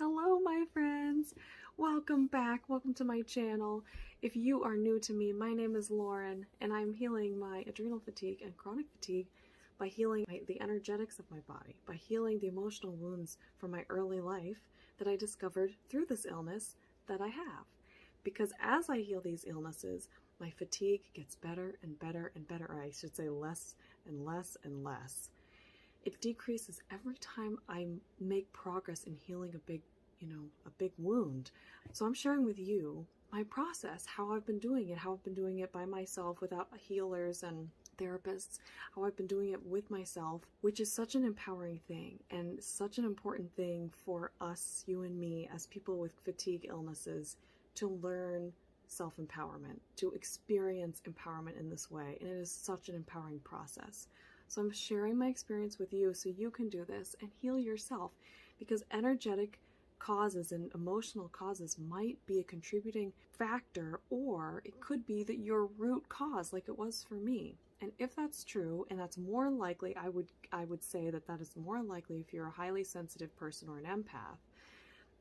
Hello, my friends. Welcome back. Welcome to my channel. If you are new to me, my name is Lauren, and I'm healing my adrenal fatigue and chronic fatigue by healing the energetics of my body, by healing the emotional wounds from my early life that I discovered through this illness that I have. Because as I heal these illnesses, my fatigue gets better and better and better, or I should say less and less and less. It decreases every time I make progress in healing a big wound. So I'm sharing with you my process, how I've been doing it by myself without healers and therapists, how I've been doing it with myself, which is such an empowering thing and such an important thing for us, you and me, as people with fatigue illnesses, to learn self-empowerment, to experience empowerment in this way. And it is such an empowering process. So I'm sharing my experience with you so you can do this and heal yourself, because energetic causes and emotional causes might be a contributing factor, or it could be that your root cause, like it was for me. And if that's true, and that's more likely, I would say that is more likely if you're a highly sensitive person or an empath,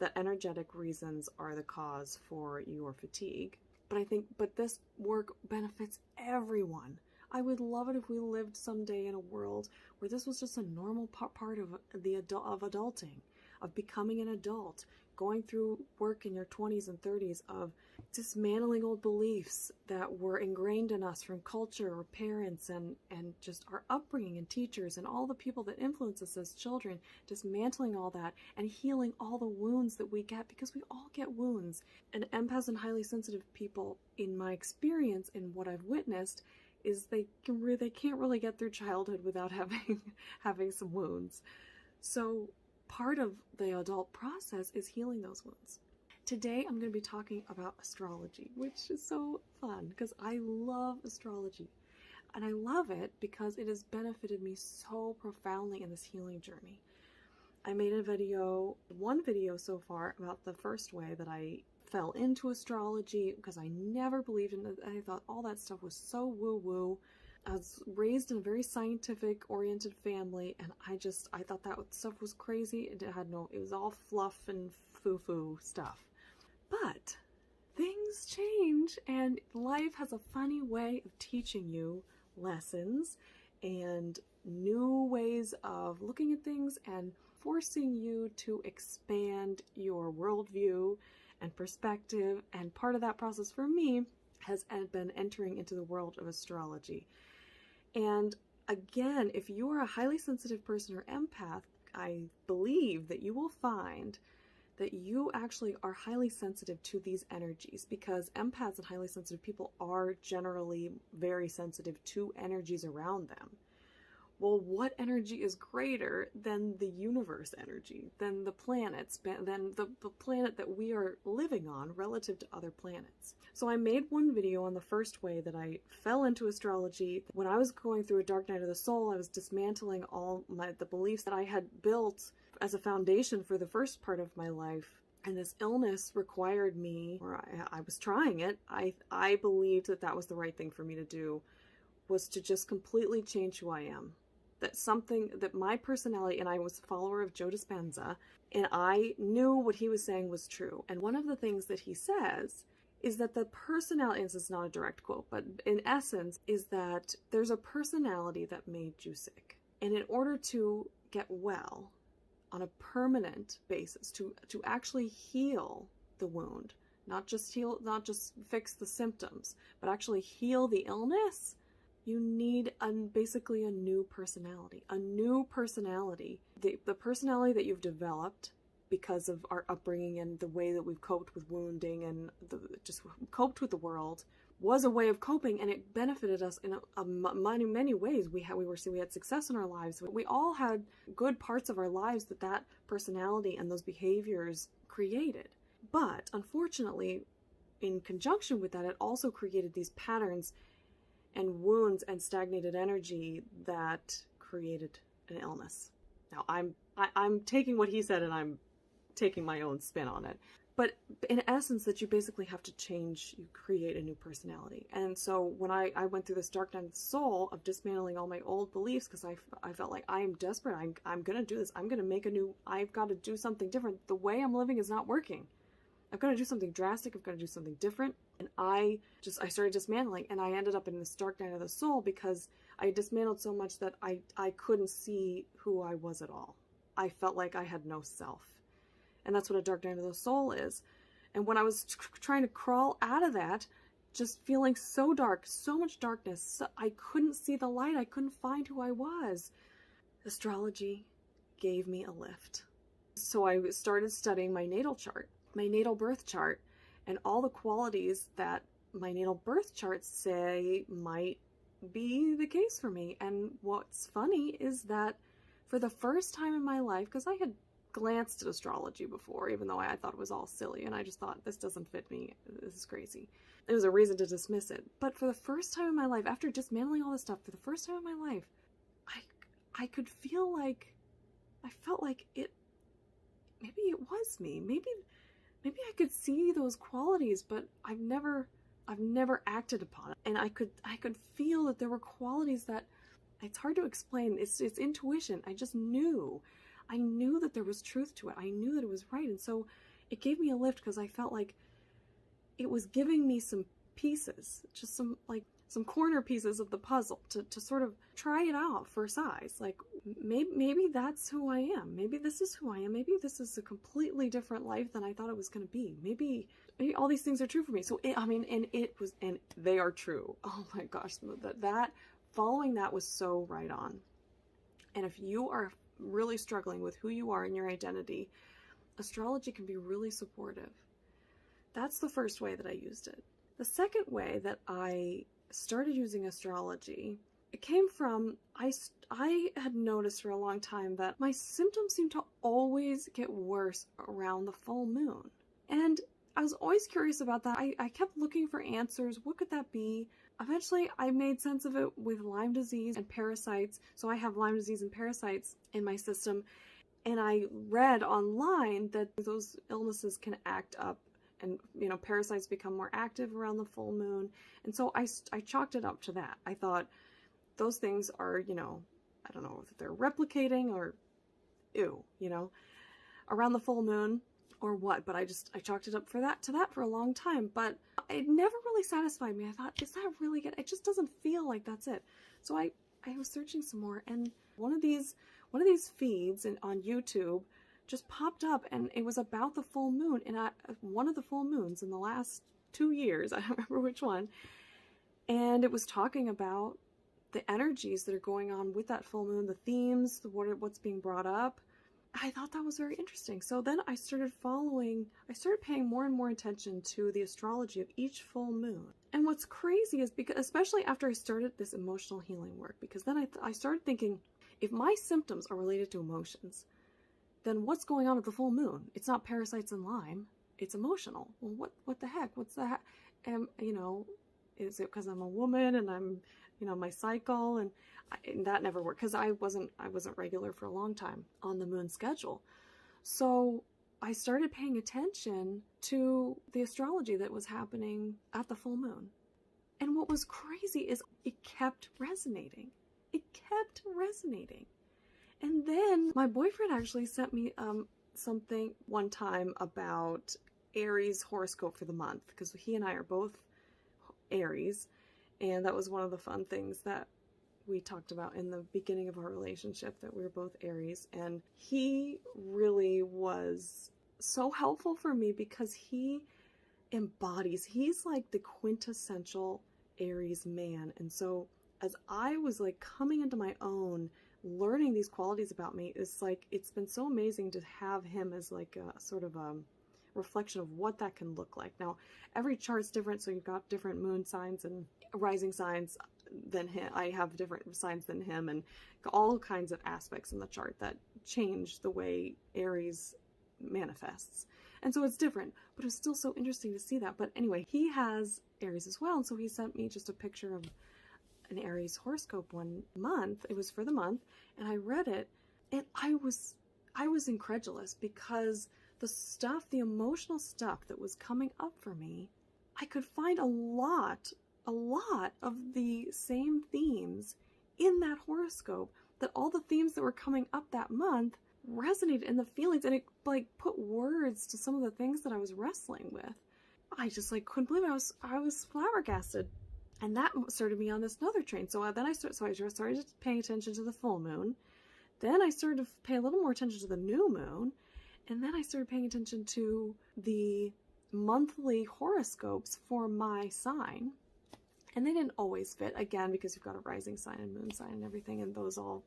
that energetic reasons are the cause for your fatigue. But this work benefits everyone. I would love it if we lived someday in a world where this was just a normal part of adulting, of becoming an adult, going through work in your 20s and 30s, of dismantling old beliefs that were ingrained in us from culture or parents and just our upbringing and teachers and all the people that influence us as children, dismantling all that and healing all the wounds that we get, because we all get wounds. And empaths and highly sensitive people, in my experience and what I've witnessed, is they can't really get through childhood without having some wounds. So part of the adult process is healing those wounds. Today I'm going to be talking about astrology, which is so fun because I love astrology. And I love it because it has benefited me so profoundly in this healing journey. I made one video so far about the first way that I fell into astrology, because I never believed in it. I thought all that stuff was so woo-woo. I was raised in a very scientific oriented family, and I thought that stuff was crazy. It was all fluff and foo-foo stuff. But things change, and life has a funny way of teaching you lessons and new ways of looking at things and forcing you to expand your worldview and perspective. And part of that process for me has been entering into the world of astrology. And again, if you are a highly sensitive person or empath, I believe that you will find that you actually are highly sensitive to these energies, because empaths and highly sensitive people are generally very sensitive to energies around them. Well, what energy is greater than the universe energy, than the planets, than the planet that we are living on relative to other planets? So I made one video on the first way that I fell into astrology. When I was going through a dark night of the soul, I was dismantling all the beliefs that I had built as a foundation for the first part of my life. And this illness required me, or I was trying it, I believed that was the right thing for me to do, was to just completely change who I am. That my personality, and I was a follower of Joe Dispenza, and I knew what he was saying was true. And one of the things that he says is that the personality, and this is not a direct quote, but in essence, is that there's a personality that made you sick. And in order to get well on a permanent basis, to actually heal the wound, not just fix the symptoms, but actually heal the illness, you need basically a new personality. A new personality. The personality that you've developed because of our upbringing and the way that we've coped with wounding and just coped with the world was a way of coping, and it benefited us in many ways. We had success in our lives. We all had good parts of our lives that personality and those behaviors created. But unfortunately, in conjunction with that, it also created these patterns and wounds and stagnated energy that created an illness. Now I'm taking what he said and I'm taking my own spin on it. but in essence that you basically have to change, you create a new personality. And so when I went through this dark night of the soul of dismantling all my old beliefs, because I felt like I am desperate, I'm going to do this, I'm going to make I've got to do something different. The way I'm living is not working. I've got to do something drastic, I've got to do something different. And I started dismantling, and I ended up in this dark night of the soul because I dismantled so much that I couldn't see who I was at all. I felt like I had no self. And that's what a dark night of the soul is. And when I was trying to crawl out of that, just feeling so dark, so much darkness, I couldn't see the light. I couldn't find who I was. Astrology gave me a lift. So I started studying my natal chart, my natal birth chart, and all the qualities that my natal birth chart say might be the case for me. And what's funny is that for the first time in my life, because I had glanced at astrology before, even though I thought it was all silly, and I just thought, this doesn't fit me, this is crazy. It was a reason to dismiss it. But for the first time in my life, after dismantling all this stuff, for the first time in my life, I could feel like, I felt like maybe it was me. Maybe I could see those qualities, but I've never acted upon it. And I could feel that there were qualities that, it's hard to explain, it's intuition. I just knew. I knew that there was truth to it. I knew that it was right. And so it gave me a lift because I felt like it was giving me some pieces, just some corner pieces of the puzzle to sort of try it out for size. Like maybe that's who I am. Maybe this is who I am. Maybe this is a completely different life than I thought it was going to be. Maybe all these things are true for me. So and they are true. Oh my gosh, that following that was so right on. And if you are really struggling with who you are and your identity, astrology can be really supportive. That's the first way that I used it. The second way that I started using astrology, it came from, I had noticed for a long time that my symptoms seemed to always get worse around the full moon. And I was always curious about that. I kept looking for answers. What could that be? Eventually, I made sense of it with Lyme disease and parasites. So I have Lyme disease and parasites in my system. And I read online that those illnesses can act up and, parasites become more active around the full moon. And so I chalked it up to that. I thought those things are, I don't know if they're replicating or around the full moon or what, but I chalked it up to that for a long time. But it never really satisfied me. I thought, is that really good? It just doesn't feel like that's it. So I was searching some more, and one of these feeds on YouTube just popped up, and it was about the full moon, and one of the full moons in the last 2 years, I don't remember which one, and it was talking about the energies that are going on with that full moon, the themes, what's being brought up. I thought that was very interesting. So then I started paying more and more attention to the astrology of each full moon. And what's crazy is, because especially after I started this emotional healing work, because then I started thinking, if my symptoms are related to emotions, then what's going on at the full moon? It's not parasites and Lyme, it's emotional. Well, what the heck? What's that? And, is it because I'm a woman and I'm, my cycle, and that never worked because I wasn't regular for a long time on the moon schedule. So I started paying attention to the astrology that was happening at the full moon. And what was crazy is it kept resonating. It kept resonating. And then my boyfriend actually sent me something one time about Aries horoscope for the month, because he and I are both Aries, and that was one of the fun things that we talked about in the beginning of our relationship, that we were both Aries. And he really was so helpful for me because he's like the quintessential Aries man. And so as I was like coming into my own, learning these qualities about me, it's been so amazing to have him as like a sort of a reflection of what that can look like. Now, every chart's different, so you've got different moon signs and rising signs than him. I have different signs than him, and all kinds of aspects in the chart that change the way Aries manifests. And so it's different, but it's still so interesting to see that. But anyway, he has Aries as well, and so he sent me just a picture of an Aries horoscope one month. It was for the month, and I read it, and I was incredulous because the stuff, the emotional stuff that was coming up for me, I could find a lot of the same themes in that horoscope, that all the themes that were coming up that month resonated in the feelings, and it like put words to some of the things that I was wrestling with. I just like couldn't believe it. I was flabbergasted. And that started me on this another train. So then I started paying attention to the full moon. Then I started to pay a little more attention to the new moon. And then I started paying attention to the monthly horoscopes for my sign. And they didn't always fit, again, because you've got a rising sign and moon sign and everything, and those all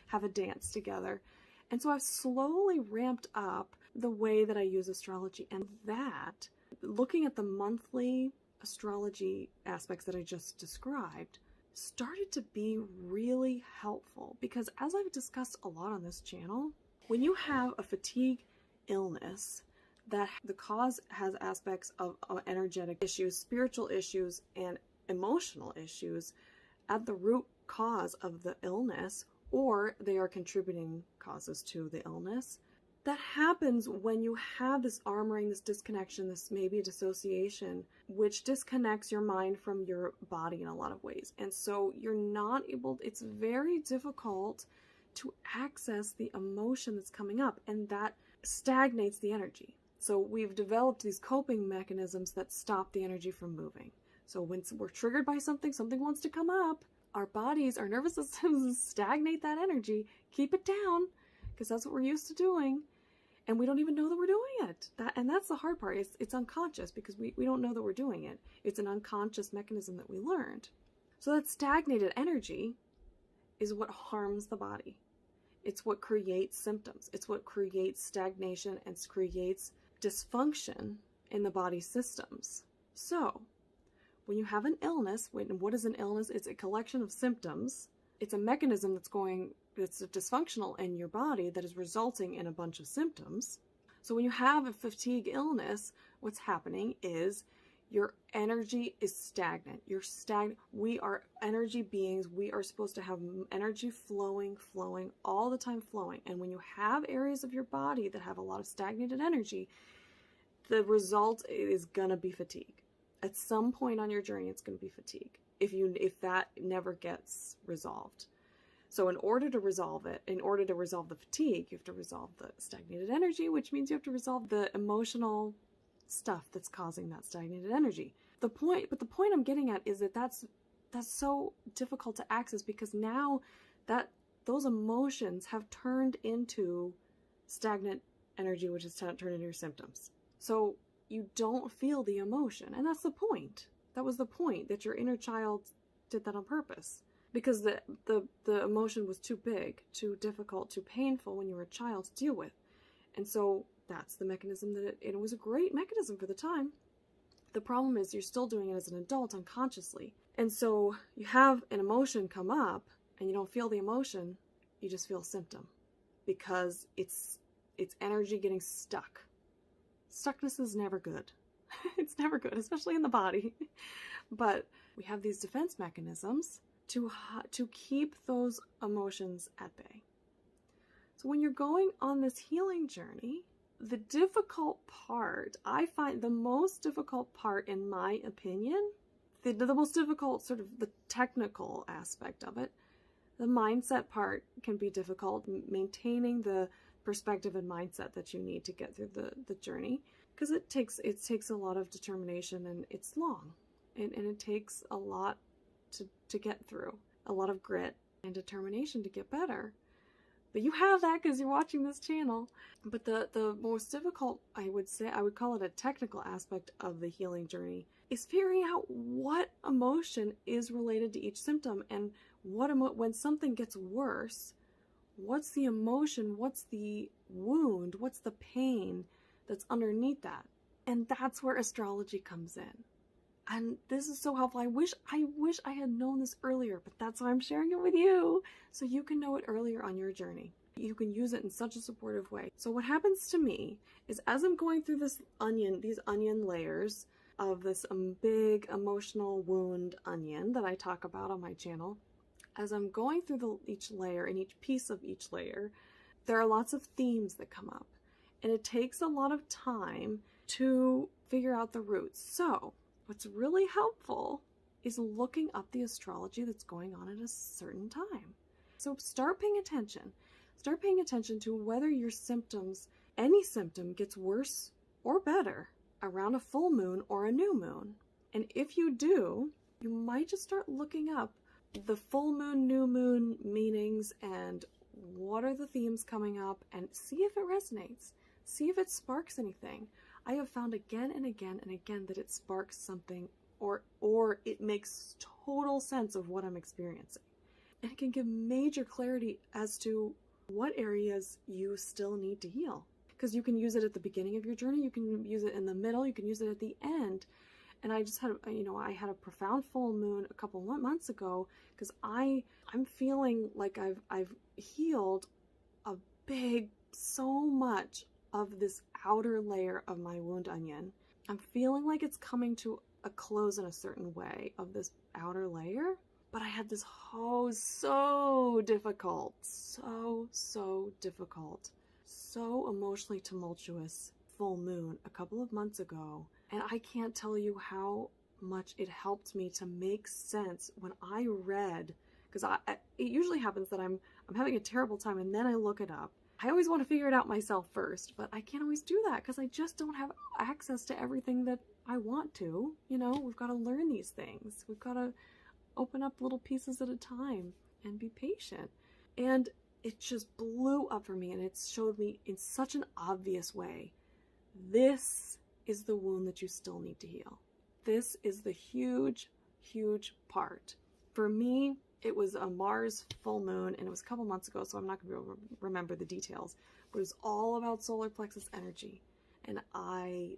have a dance together. And so I've slowly ramped up the way that I use astrology. And that, looking at the monthly astrology aspects that I just described, started to be really helpful, because as I've discussed a lot on this channel, when you have a fatigue illness, that the cause has aspects of energetic issues, spiritual issues, and emotional issues at the root cause of the illness, or they are contributing causes to the illness. That happens when you have this armoring, this disconnection, this maybe dissociation, which disconnects your mind from your body in a lot of ways. And so you're not able, it's very difficult to access the emotion that's coming up, and that stagnates the energy. So we've developed these coping mechanisms that stop the energy from moving. So when we're triggered by something wants to come up, our bodies, our nervous systems stagnate that energy, keep it down, because that's what we're used to doing. And we don't even know that we're doing it. And that's the hard part. It's unconscious, because we don't know that we're doing it. It's an unconscious mechanism that we learned. So that stagnated energy is what harms the body. It's what creates symptoms. It's what creates stagnation and creates dysfunction in the body's systems. So when you have an illness, what is an illness? It's a collection of symptoms. It's a mechanism that's dysfunctional in your body that is resulting in a bunch of symptoms. So when you have a fatigue illness, what's happening is your energy is stagnant. We are energy beings. We are supposed to have energy flowing all the time, flowing. And when you have areas of your body that have a lot of stagnated energy, the result is going to be fatigue. At some point on your journey, it's going to be fatigue if that never gets resolved. So in order to resolve it, in order to resolve the fatigue, you have to resolve the stagnated energy, which means you have to resolve the emotional stuff that's causing that stagnated energy. The point I'm getting at is that that's so difficult to access, because now that those emotions have turned into stagnant energy, which is turned into your symptoms. So you don't feel the emotion, and that's the point. That was the point, that your inner child did that on purpose. Because the emotion was too big, too difficult, too painful when you were a child to deal with. And so that's the mechanism it was a great mechanism for the time. The problem is you're still doing it as an adult unconsciously. And so you have an emotion come up and you don't feel the emotion, you just feel a symptom. Because it's energy getting stuck. Stuckness is never good. It's never good, especially in the body. But we have these defense mechanisms to keep those emotions at bay. So when you're going on this healing journey, the difficult part, I find the most difficult part, in my opinion, the most difficult sort of the technical aspect of it, the mindset part can be difficult, maintaining the perspective and mindset that you need to get through the journey, because it takes a lot of determination, and it's long, and it takes a lot to get through, a lot of grit and determination to get better. But you have that because you're watching this channel. But the most difficult, I would call it a technical aspect of the healing journey, is figuring out what emotion is related to each symptom, and when something gets worse, what's the emotion, what's the wound, what's the pain that's underneath that. And that's where astrology comes in. And this is so helpful. I wish I had known this earlier, but that's why I'm sharing it with you, so you can know it earlier on your journey. You can use it in such a supportive way. So what happens to me is, as I'm going through these onion layers of this big emotional wound onion that I talk about on my channel, as I'm going through each layer and each piece of each layer, there are lots of themes that come up. and it takes a lot of time to figure out the roots. So what's really helpful is looking up the astrology that's going on at a certain time. So start paying attention. Start paying attention to whether your symptoms, any symptom, gets worse or better around a full moon or a new moon. And if you do, you might just start looking up the full moon, new moon meanings and what are the themes coming up, and see if it resonates. See if it sparks anything. I have found again and again and again that it sparks something, or it makes total sense of what I'm experiencing. And it can give major clarity as to what areas you still need to heal. Because you can use it at the beginning of your journey, you can use it in the middle, you can use it at the end. And I just had, I had a profound full moon a couple months ago because I'm feeling like I've healed so much of this outer layer of my wound onion. I'm feeling like it's coming to a close in a certain way of this outer layer. But I had this so difficult, so difficult, so emotionally tumultuous full moon a couple of months ago. And I can't tell you how much it helped me to make sense when I read, because it usually happens that I'm having a terrible time and then I look it up. I always want to figure it out myself first, but I can't always do that because I just don't have access to everything that I want to. We've got to learn these things. We've got to open up little pieces at a time and be patient. And it just blew up for me, and it showed me in such an obvious way. This is the wound that you still need to heal. This is the huge part. For me, it was a Mars full moon, and it was a couple months ago, so I'm not going to be able to remember the details, but it was all about solar plexus energy. And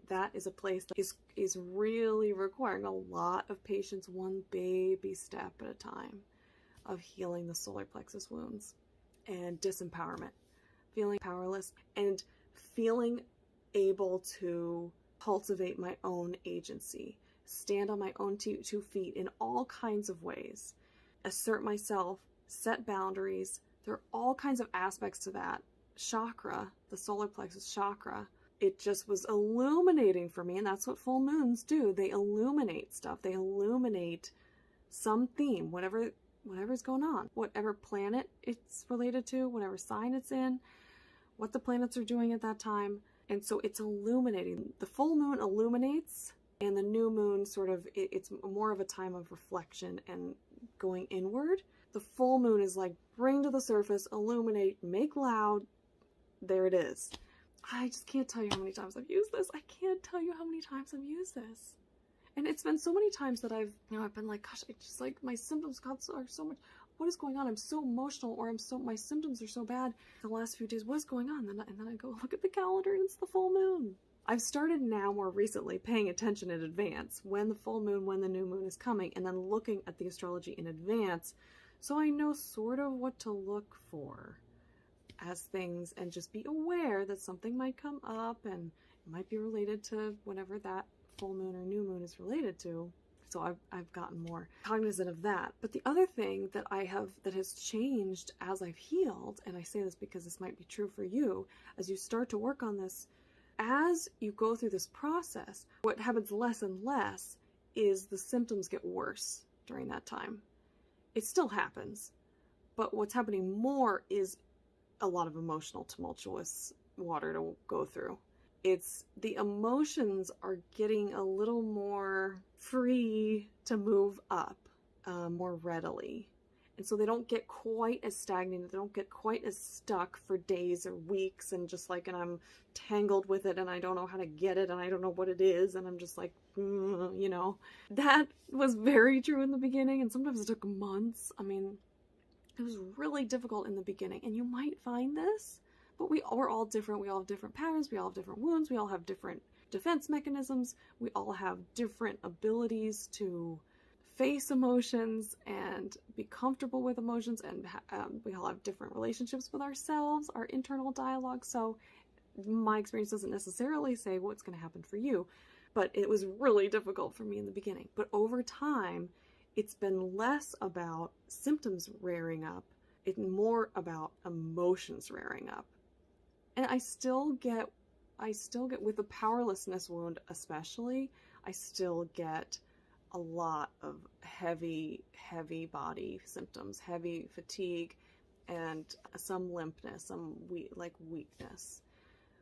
that is a place that is really requiring a lot of patience, one baby step at a time, of healing the solar plexus wounds and disempowerment, feeling powerless and feeling able to cultivate my own agency, stand on my own two feet in all kinds of ways, assert myself, set boundaries. There are all kinds of aspects to that chakra, the solar plexus chakra. It just was illuminating for me, and that's what full moons do. They illuminate stuff. They illuminate some theme, whatever's going on, whatever planet it's related to, whatever sign it's in, what the planets are doing at that time. And so it's illuminating. The full moon illuminates, and the new moon it's more of a time of reflection and going inward. The full moon is like, bring to the surface, illuminate, make loud. There it is. I just can't tell you how many times I've used this. I can't tell you how many times I've used this. And it's been so many times that I've been like, gosh, it's just like my symptoms are so much. What is going on? I'm so emotional, or my symptoms are so bad the last few days. What is going on? And then I go look at the calendar and it's the full moon. I've started now more recently paying attention in advance when the full moon, when the new moon is coming, and then looking at the astrology in advance so I know sort of what to look for as things, and just be aware that something might come up and it might be related to whatever that full moon or new moon is related to. So I've gotten more cognizant of that. But the other thing that that has changed as I've healed, and I say this because this might be true for you, as you start to work on this, as you go through this process, what happens less and less is the symptoms get worse during that time. It still happens, but what's happening more is a lot of emotional, tumultuous water to go through. It's the emotions are getting a little more free to move up more readily. And so they don't get quite as stagnated. They don't get quite as stuck for days or weeks and and I'm tangled with it and I don't know how to get it and I don't know what it is. And I'm just like, That was very true in the beginning. And sometimes it took months. It was really difficult in the beginning, and you might find this, but we're all different. We all have different patterns. We all have different wounds. We all have different defense mechanisms. We all have different abilities to face emotions and be comfortable with emotions, and we all have different relationships with ourselves, our internal dialogue. So my experience doesn't necessarily say what's going to happen for you, but it was really difficult for me in the beginning. But over time, it's been less about symptoms rearing up, it's more about emotions rearing up. And I still get I still get, with the powerlessness wound especially, I still get a lot of heavy body symptoms, heavy fatigue, and some limpness, some weakness.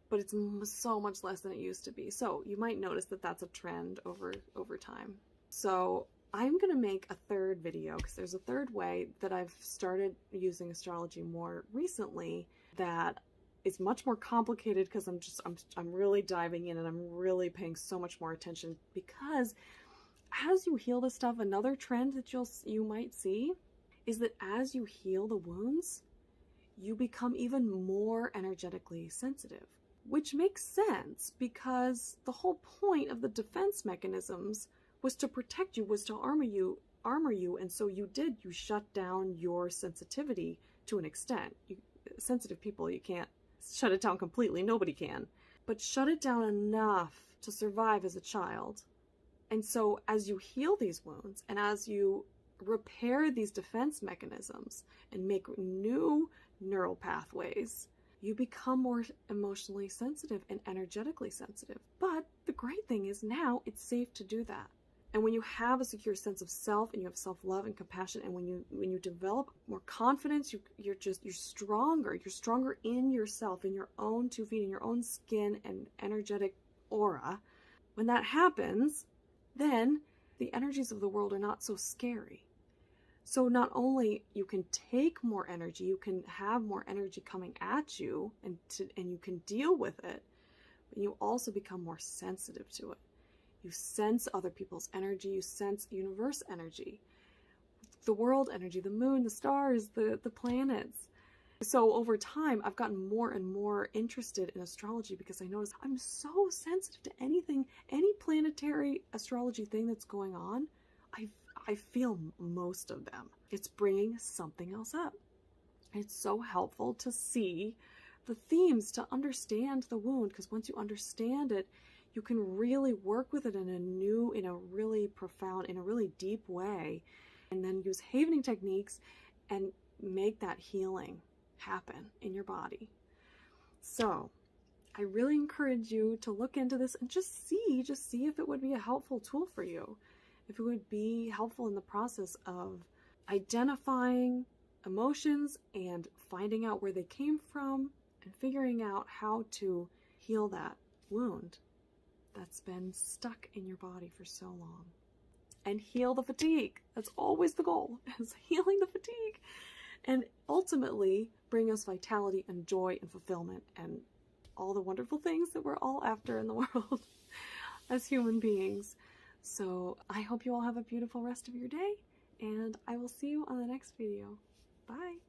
But it's so much less than it used to be. So you might notice that that's a trend over time. So I'm going to make a third video, because there's a third way that I've started using astrology more recently that is much more complicated, because I'm really diving in and I'm really paying so much more attention, because as you heal this stuff, another trend that you might see is that as you heal the wounds, you become even more energetically sensitive, which makes sense because the whole point of the defense mechanisms was to protect you, was to armor you, and so you shut down your sensitivity to an extent. Sensitive people, you can't shut it down completely, nobody can, but shut it down enough to survive as a child. And so as you heal these wounds, and as you repair these defense mechanisms and make new neural pathways, you become more emotionally sensitive and energetically sensitive. But the great thing is now it's safe to do that. And when you have a secure sense of self, and you have self-love and compassion, and when you develop more confidence, you're stronger. You're stronger in yourself, in your own 2 feet, in your own skin and energetic aura. When that happens, then the energies of the world are not so scary. So not only you can take more energy, you can have more energy coming at you, and you can deal with it, but you also become more sensitive to it. You sense other people's energy, you sense universe energy, the world energy, the moon, the stars, the planets. So over time, I've gotten more and more interested in astrology, because I notice I'm so sensitive to anything, any planetary astrology thing that's going on. I feel most of them. It's bringing something else up. It's so helpful to see the themes, to understand the wound, because once you understand it, you can really work with it in a really profound, in a really deep way, and then use havening techniques and make that healing happen in your body. So I really encourage you to look into this and just see if it would be a helpful tool for you, if it would be helpful in the process of identifying emotions and finding out where they came from and figuring out how to heal that wound that's been stuck in your body for so long. And heal the fatigue. That's always the goal, is healing the fatigue. And ultimately bring us vitality and joy and fulfillment and all the wonderful things that we're all after in the world as human beings. So I hope you all have a beautiful rest of your day, and I will see you on the next video. Bye!